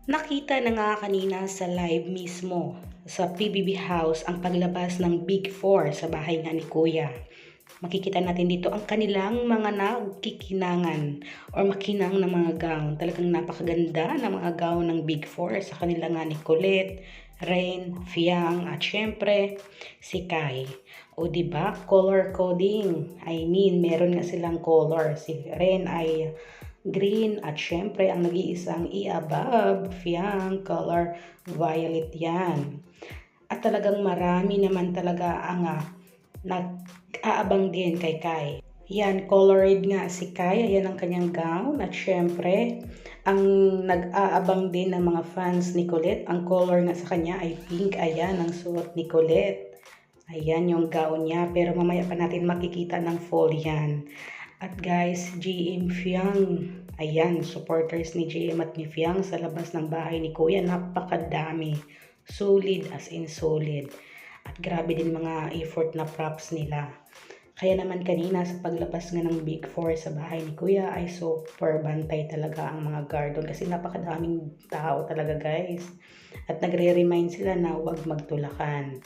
Nakita na nga kanina sa live mismo sa PBB House ang paglabas ng Big Four sa bahay nga ni Kuya. Makikita natin dito ang kanilang mga nagkikinangan or makinang na mga gown. Talagang napakaganda ng mga gown ng Big Four sa kanila nga ni Colette, Rain, Fiang at syempre si Kai. O diba, color coding. I mean, meron nga silang color. Si Rain ay green at syempre ang nag-iisang iabab, Fiang, color violet yan. At talagang marami naman talaga ang nag-aabang din kay Kai. Yan, colored nga si Kai, ayan ang kanyang gown at syempre ang nag-aabang din ng mga fans ni Colette, ang color nga sa kanya ay pink, ayan ang suot ni Colette. Ayan yung gown niya, pero mamaya pa natin makikita ng full yan. At guys, GM Fiang, ayan, supporters ni GM at ni Fiang sa labas ng bahay ni Kuya, napakadami. Solid as in solid. At grabe din mga effort na props nila. Kaya naman kanina sa paglabas nga ng Big Four sa bahay ni Kuya ay super bantay talaga ang mga guard kasi napakadaming tao talaga guys. At nagre-remind sila na huwag magtulakan.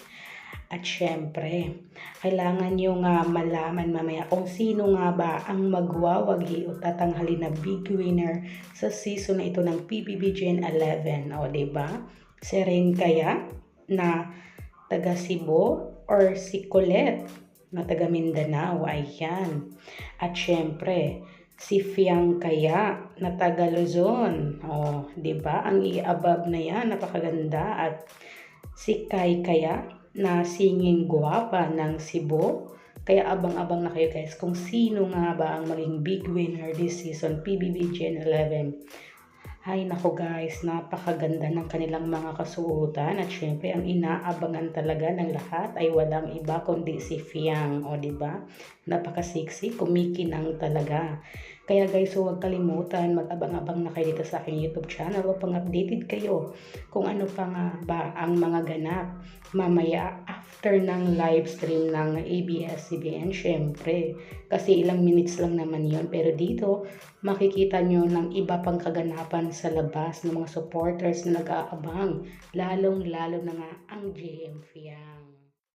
At syempre, kailangan nyo nga malaman mamaya kung sino nga ba ang magwawagi o tatanghali na big winner sa season na ito ng PBB Gen 11. O, diba? Si Ren kaya na taga Cebu or si Colette na taga Mindanao. Ayan. At syempre, si Fiang kaya na taga Luzon. O, diba? Ang i-above na yan, napakaganda. At si Kai kaya na singing guwapa ng Cebu. Kaya abang-abang na kayo guys kung sino nga ba ang maging big winner this season PBB Gen 11. Ay nako guys, napakaganda ng kanilang mga kasuotan at syempre ang inaabangan talaga ng lahat ay walang iba kundi si Fiang, o diba? Napaka-sexy, kumikinang talaga. Kaya guys, huwag kalimutan, mag-abang-abang na kayo dito sa aking YouTube channel upang updated kayo kung ano pa nga ba ang mga ganap mamaya after ng live stream ng ABS-CBN syempre. Kasi ilang minutes lang naman yon, pero dito makikita nyo ng iba pang kaganapan sa labas ng mga supporters na nag-aabang, lalong-lalo na nga ang JM Fiang.